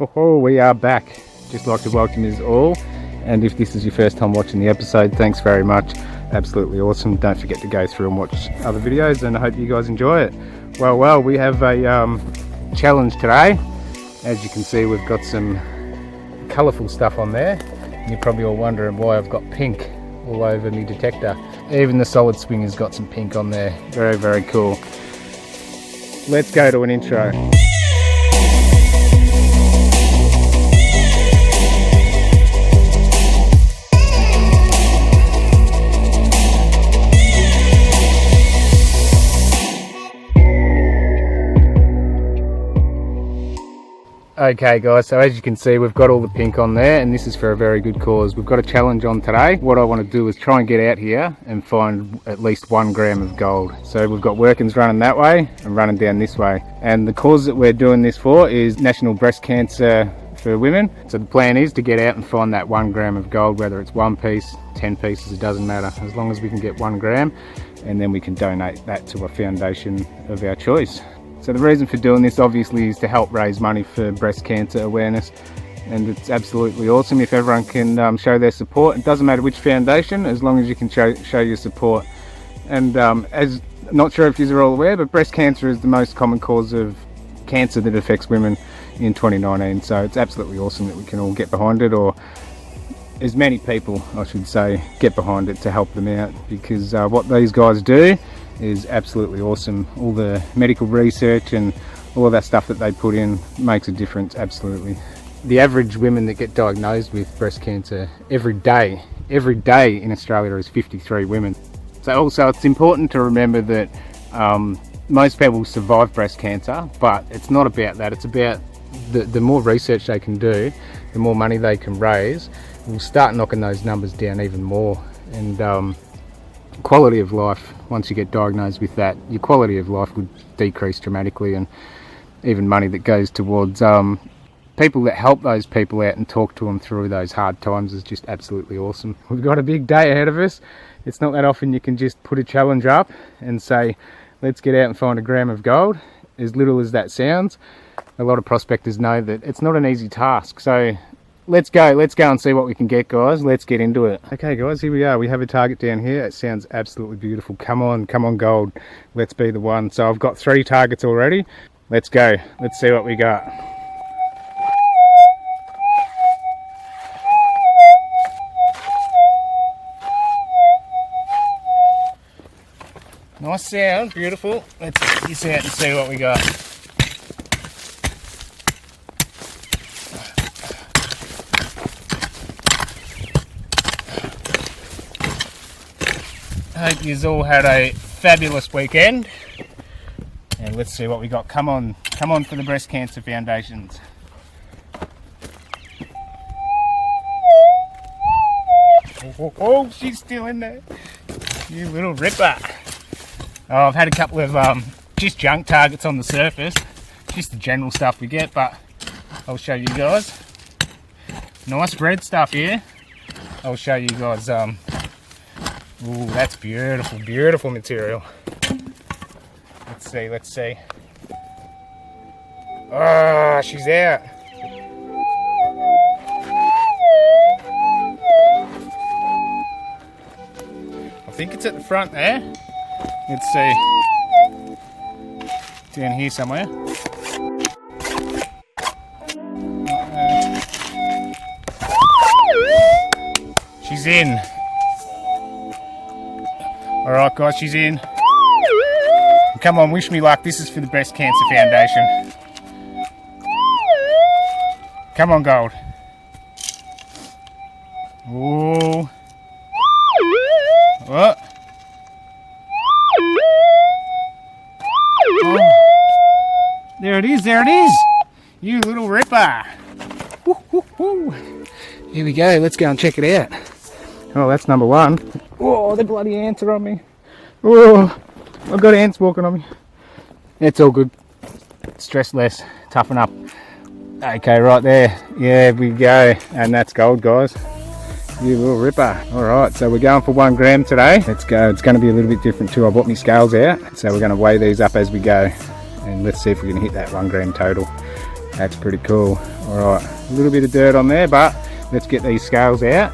Oh, we are back. Just like to welcome you all, and if this is your first time watching the episode, thanks very much. Absolutely awesome. Don't forget to go through and watch other videos, and I hope you guys enjoy it. Well, we have a challenge today. As you can see, we've got some colourful stuff on there. You're probably all wondering why I've got pink all over my detector. Even the solid swinger's got some pink on there. Very, very cool. Let's go to an intro. Okay guys, so as you can see, we've got all the pink on there, and this is for a very good cause. We've got a challenge on today. What I want to do is try and get out here and find at least 1 gram of gold. So we've got workings running that way and running down this way. And the cause that we're doing this for is National Breast Cancer for Women. So the plan is to get out and find that 1 gram of gold, whether it's 1 piece, 10 pieces, it doesn't matter. As long as we can get 1 gram, and then we can donate that to a foundation of our choice. So the reason for doing this obviously is to help raise money for breast cancer awareness, and it's absolutely awesome if everyone can show their support. It doesn't matter which foundation, as long as you can show your support. And as not sure if you're all aware, but breast cancer is the most common cause of cancer that affects women in 2019. So it's absolutely awesome that we can all get behind it, or as many people I should say get behind it to help them out, because what these guys do is absolutely awesome. All the medical research and all of that stuff that they put in makes a difference, absolutely. The average women that get diagnosed with breast cancer every day in Australia is 53 women. So also it's important to remember that most people survive breast cancer, but it's not about that. It's about the more research they can do, the more money they can raise, we'll start knocking those numbers down even more. And quality of life, once you get diagnosed with that, your quality of life would decrease dramatically, and even money that goes towards people that help those people out and talk to them through those hard times is just absolutely awesome. We've got a big day ahead of us. It's not that often you can just put a challenge up and say, let's get out and find 1 gram of gold. As little as that sounds, a lot of prospectors know that it's not an easy task. So let's go and see what we can get, guys. Let's get into it. Okay guys, here we are. We have a target down here. It sounds absolutely beautiful. Come on gold, let's be the one. So I've got 3 targets already. Let's go, let's see what we got. Nice sound, beautiful. Let's get this out and see what we got. Hope you've all had a fabulous weekend, and let's see what we got. Come on for the Breast Cancer Foundations. Oh, she's still in there, you little ripper. Oh, I've had a couple of just junk targets on the surface, just the general stuff we get, but I'll show you guys. Nice red stuff here. I'll show you guys. Ooh, that's beautiful, beautiful material. Let's see. Ah, she's out. I think it's at the front there. Let's see. Down here somewhere. She's in. Alright guys, she's in. Come on, wish me luck. This is for the Breast Cancer Foundation. Come on, gold. Ooh. What? Oh. There it is, You little ripper. Woo, woo, woo. Here we go, let's go and check it out. Oh, that's number 1. Oh, the bloody ants are on me. Oh, I've got ants walking on me. It's all good. Stress less, toughen up. Okay, right there. Yeah, we go. And that's gold, guys. You little ripper. Alright, so we're going for 1 gram today. Let's go. It's going to be a little bit different too. I brought my scales out. So we're going to weigh these up as we go. And let's see if we can hit that 1 gram total. That's pretty cool. Alright, a little bit of dirt on there, but let's get these scales out.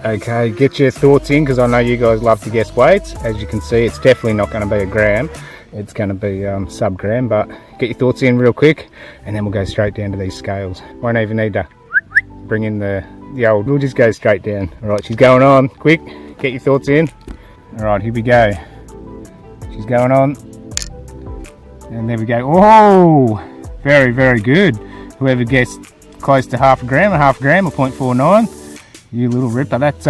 Okay, get your thoughts in, because I know you guys love to guess weights. As you can see, it's definitely not going to be a gram. It's going to be sub-gram, but get your thoughts in real quick, and then we'll go straight down to these scales. Won't even need to bring in the old, we'll just go straight down. Alright, she's going on, quick, get your thoughts in. Alright, here we go. She's going on. And there we go. Oh, very, very good. Whoever guessed close to half a gram or 0.49. You little ripper. That's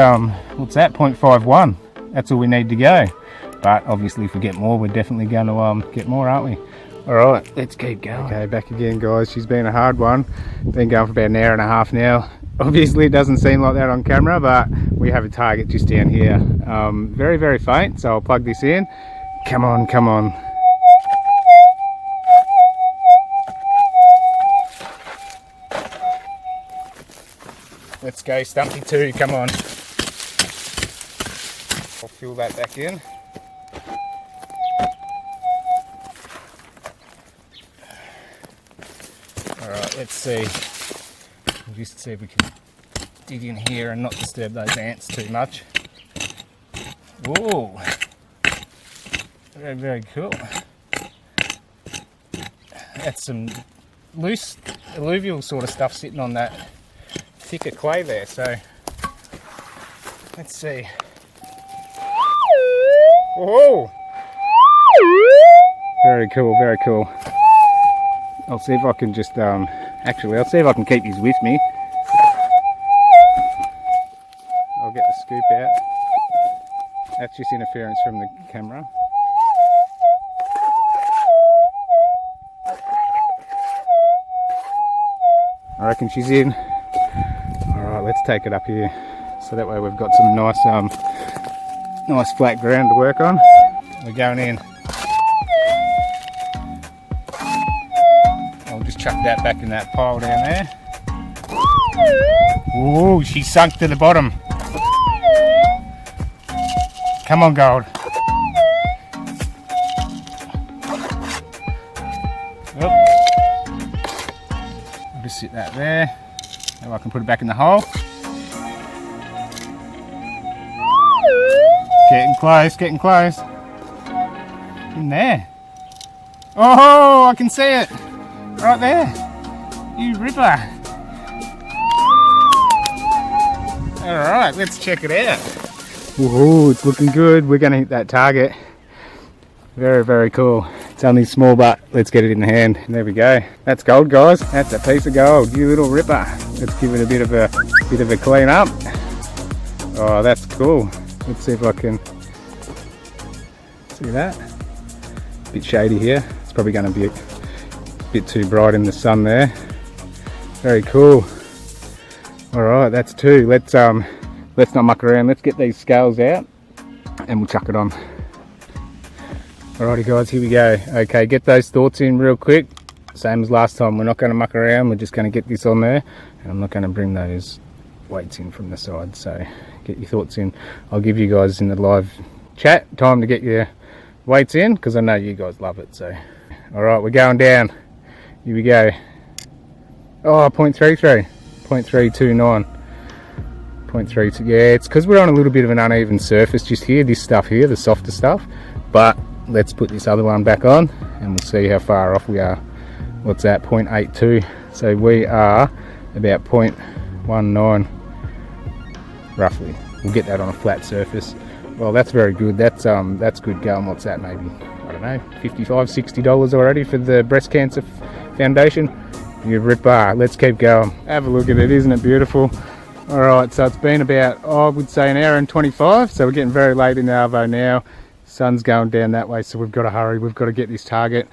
what's that? 0.51. That's all we need to go. But obviously, if we get more, we're definitely going to get more, aren't we? All right, let's keep going. Okay, back again, guys. She's been a hard one. Been going for about an hour and a half now. Obviously, it doesn't seem like that on camera, but we have a target just down here. Very, very faint. So I'll plug this in. Come on, come on. Let's go, Stumpy 2, come on. I'll fill that back in. Alright, let's see. We'll just see if we can dig in here and not disturb those ants too much. Whoa! Very, very cool. That's some loose alluvial sort of stuff sitting on that thicker clay there, so let's see. Whoa! Very cool, very cool. I'll see if I can just actually I'll see if I can keep these with me. I'll get the scoop out. That's just interference from the camera. I reckon she's in. Alright, let's take it up here, so that way we've got some nice nice flat ground to work on. We're going in. I'll just chuck that back in that pile down there. Ooh, she sunk to the bottom. Come on, gold. Oop. I'll just sit that there. Now I can put it back in the hole. Getting close, getting close. In there. Oh, I can see it. Right there. You ripper. Alright, let's check it out. Woohoo, it's looking good. We're going to hit that target. Very, very cool. It's only small, but let's get it in the hand. And there we go. That's gold, guys. That's a piece of gold. You little ripper. Let's give it a bit of a clean up. Oh, that's cool. Let's see if I can see that. A bit shady here. It's probably going to be a bit too bright in the sun there. Very cool. All right, that's two. Let's not muck around. Let's get these scales out, and we'll chuck it on. Alrighty guys, here we go. Okay, get those thoughts in real quick. Same as last time, we're not going to muck around, we're just going to get this on there. And I'm not going to bring those weights in from the side, so get your thoughts in. I'll give you guys in the live chat time to get your weights in, because I know you guys love it. So, alright, we're going down. Here we go. Oh, 0.33, 0.329. 0.32, yeah, it's because we're on a little bit of an uneven surface just here, this stuff here, the softer stuff. But let's put this other one back on and we'll see how far off we are. What's that? 0.82. So we are about 0.19 roughly. We'll get that on a flat surface. Well, that's very good. That's good going. What's that? Maybe, I don't know, $55–60 already for the breast cancer foundation. You ripper. Let's keep going. Have a look at it. Isn't it beautiful? All right, so it's been about, I would say, an hour and 25. So we're getting very late in the arvo now. Sun's going down that way, so we've got to hurry. We've got to get this target.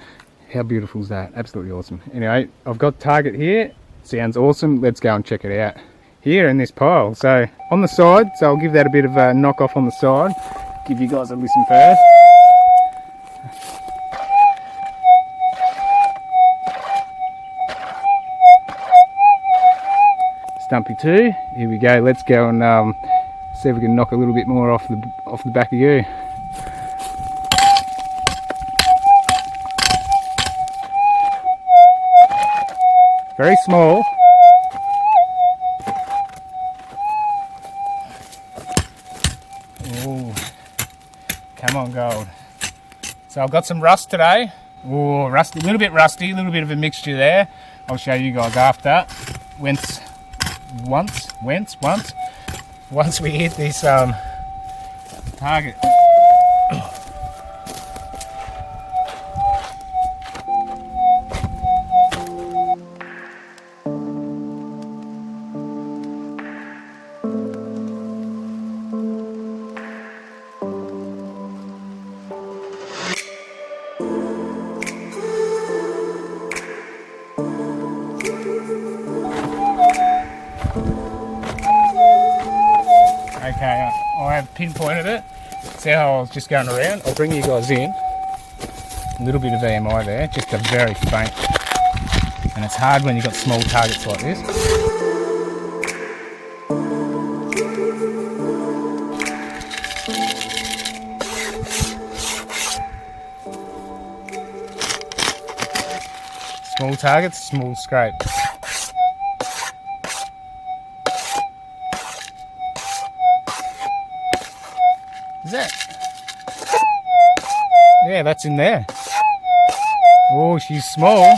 How beautiful is that? Absolutely awesome. Anyway, I've got target here. Sounds awesome. Let's go and check it out here in this pile. So on the side, so I'll give that a bit of a knock off on the side. Give you guys a listen first. Stumpy 2. Here we go. Let's go and see if we can knock a little bit more off the back of you. Very small. Ooh, come on, gold. So I've got some rust today. Ooh, rusty, a little bit rusty, a little bit of a mixture there. I'll show you guys after. Once we hit this target. Okay, I have pinpointed it. See how I was just going around? I'll bring you guys in. A little bit of EMI there, just a very faint. And it's hard when you've got small targets like this. Small targets, small scrape. Is that? Yeah, that's in there. Oh, she's small.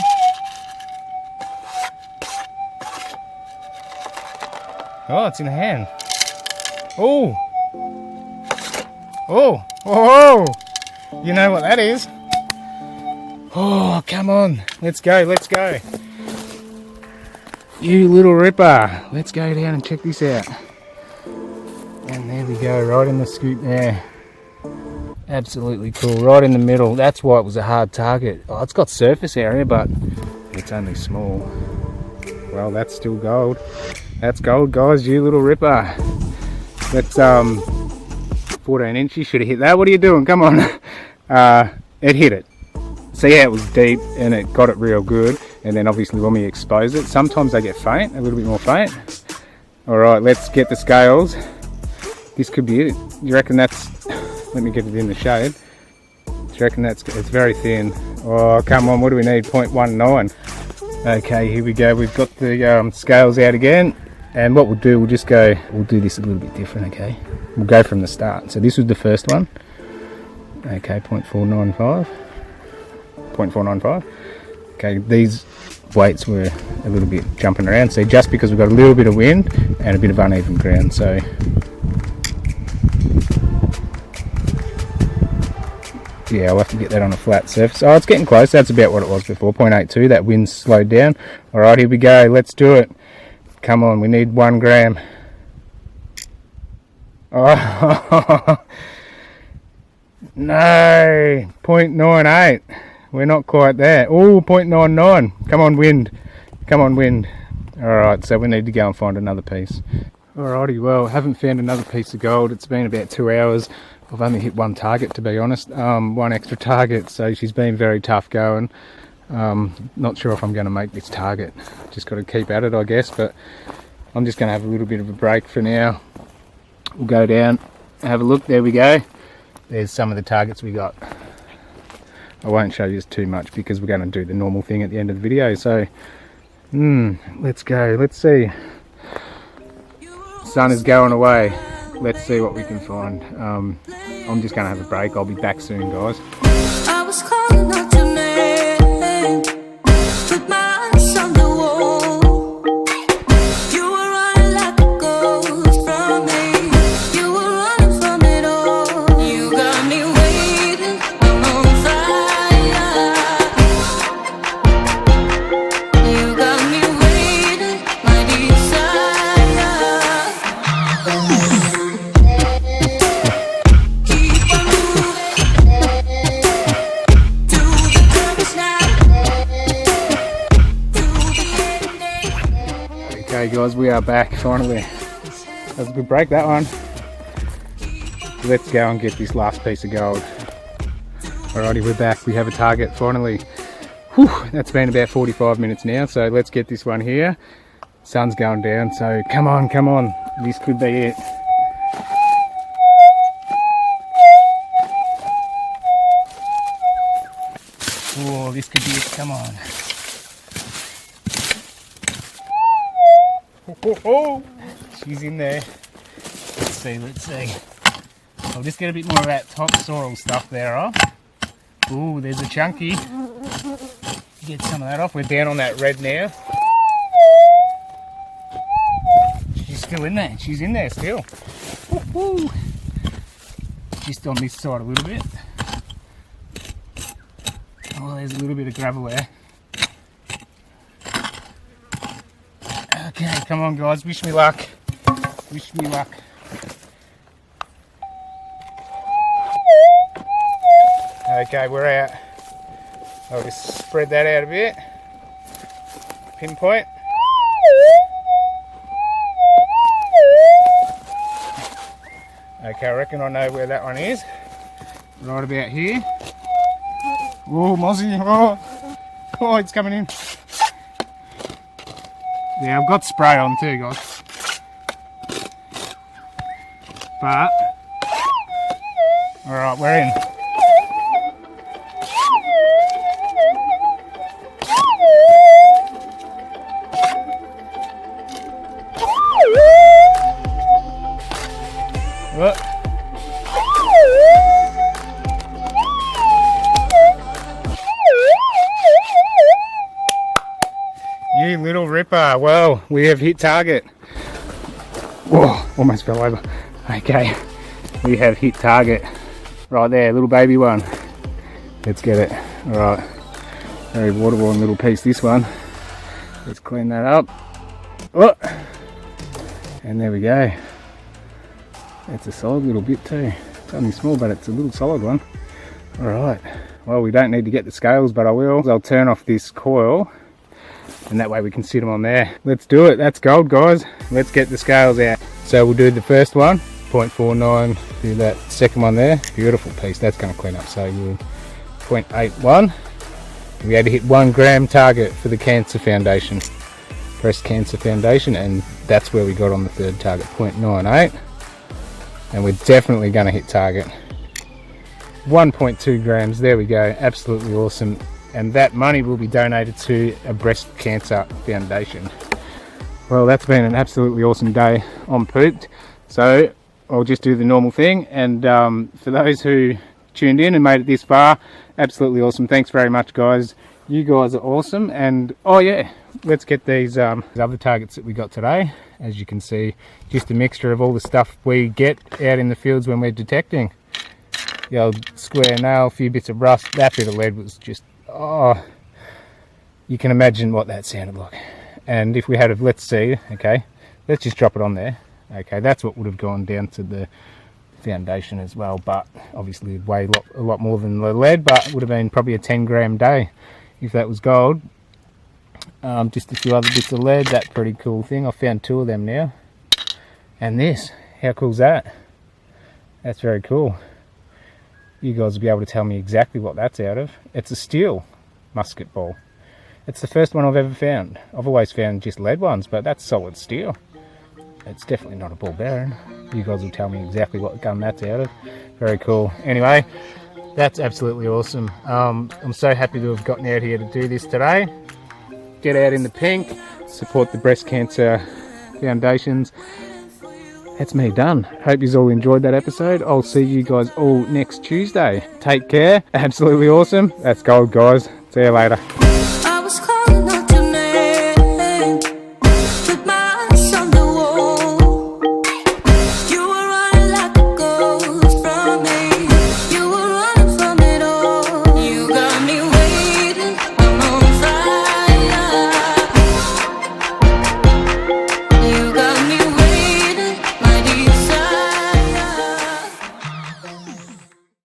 Oh, it's in the hand. Oh. Oh. Oh. You know what that is? Oh, come on. Let's go. Let's go. You little ripper. Let's go down and check this out. And there we go, right in the scoop there. Absolutely cool, right in the middle. That's why it was a hard target. Oh, it's got surface area, but it's only small. Well, that's still gold. That's gold, guys, you little ripper. That's 14 inches, should have hit that. What are you doing? Come on. It hit it. See how it was deep and it got it real good. And then obviously when we expose it, sometimes they get faint, a little bit more faint. All right, let's get the scales. This could be it. You reckon that's, let me get it in the shade. Do you reckon it's very thin? Oh, come on, what do we need? 0.19. Okay, here we go. We've got the scales out again. And what we'll do, we'll do this a little bit different, okay? We'll go from the start. So this was the first one. Okay, 0.495. 0.495. Okay, these weights were a little bit jumping around. So just because we've got a little bit of wind and a bit of uneven ground, so yeah, I'll have to get that on a flat surface. Oh, it's getting close. That's about what it was before, 0.82. That wind's slowed down. All right, here we go. Let's do it. Come on, we need 1 gram. Oh, no, 0.98. We're not quite there. Oh, 0.99. Come on, wind. Come on, wind. All right, so we need to go and find another piece. Alrighty, well, haven't found another piece of gold. It's been about 2 hours. I've only hit one target, to be honest, one extra target, so she's been very tough going. Not sure if I'm going to make this target. Just got to keep at it, I guess, but I'm just going to have a little bit of a break for now. We'll go down, have a look. There we go. There's some of the targets we got. I won't show you too much because we're going to do the normal thing at the end of the video, so let's go. Let's see. Sun is going away. Let's see what we can find. I'm just going to have a break. I'll be back soon, guys. I was calling out your name, with my eyes on the wall. You were running like a ghost from me. You were running from it all. You got me waiting, I'm on fire. You got me waiting, my desire. Keep on moving to the purpose now. To the end. Okay, guys, we are back finally. That was a good break, that one. Let's go and get this last piece of gold. Alrighty, we're back. We have a target finally. Whew, that's been about 45 minutes now, so let's get this one here. Sun's going down, so come on, come on. This could be it. Oh, this could be it. Come on. Oh, she's in there. Let's see. I'll just get a bit more of that topsoil stuff there off. Ooh, there's a chunky. Get some of that off. We're down on that red now. She's still in there. She's in there still. Woo-hoo. Just on this side a little bit. Oh, there's a little bit of gravel there. Okay, come on guys, wish me luck. Wish me luck. Okay, we're out. I'll just spread that out a bit. Pinpoint. Okay, I reckon I know where that one is. Right about here. Oh, Mozzie. Oh, it's coming in. Yeah, I've got spray on too, guys. But, alright, we're in. What? You little ripper. Well, we have hit target. Whoa, almost fell over. Okay, we have hit target. Right there, little baby one. Let's get it. Alright, very waterborne little piece, this one. Let's clean that up. Oh. And there we go. It's a solid little bit too. It's only small, but it's a little solid one. Alright, well, we don't need to get the scales, but I will. I'll turn off this coil, and that way we can sit them on there. Let's do it. That's gold, guys. Let's get the scales out. So we'll do the first one, 0.49, do that second one there. Beautiful piece. That's going to clean up so good. 0.81. We had to hit 1 gram target for the Cancer Foundation, Breast Cancer Foundation, and that's where we got on the third target, 0.98. And we're definitely going to hit target. 1.2 grams. There we go. Absolutely awesome. And that money will be donated to a breast cancer foundation. Well, that's been an absolutely awesome day on Pooped. So I'll just do the normal thing, and for those who tuned in and made it this far, absolutely awesome. Thanks very much, guys. You guys are awesome. And oh yeah, let's get these other targets that we got today. As you can see, just a mixture of all the stuff we get out in the fields when we're detecting. The old square nail, a few bits of rust. That bit of lead was just, oh, you can imagine what that sounded like. And if we had a, let's see, okay, let's just drop it on there. Okay, that's what would have gone down to the foundation as well, but obviously weigh a lot more than the lead, but it would have been probably a 10 gram day if that was gold. Just a few other bits of lead. That pretty cool thing. I found 2 of them now. And this, how cool is that? That's very cool. You guys will be able to tell me exactly what that's out of. It's a steel musket ball. It's the first one I've ever found. I've always found just lead ones, but that's solid steel. It's definitely not a ball bearing. You guys will tell me exactly what gun that's out of. Very cool. Anyway, that's absolutely awesome. I'm so happy to have gotten out here to do this today. Get out in the pink, support the breast cancer foundations. That's me done. Hope you all enjoyed that episode. I'll see you guys all next Tuesday. Take care. Absolutely awesome. That's gold, guys. See you later.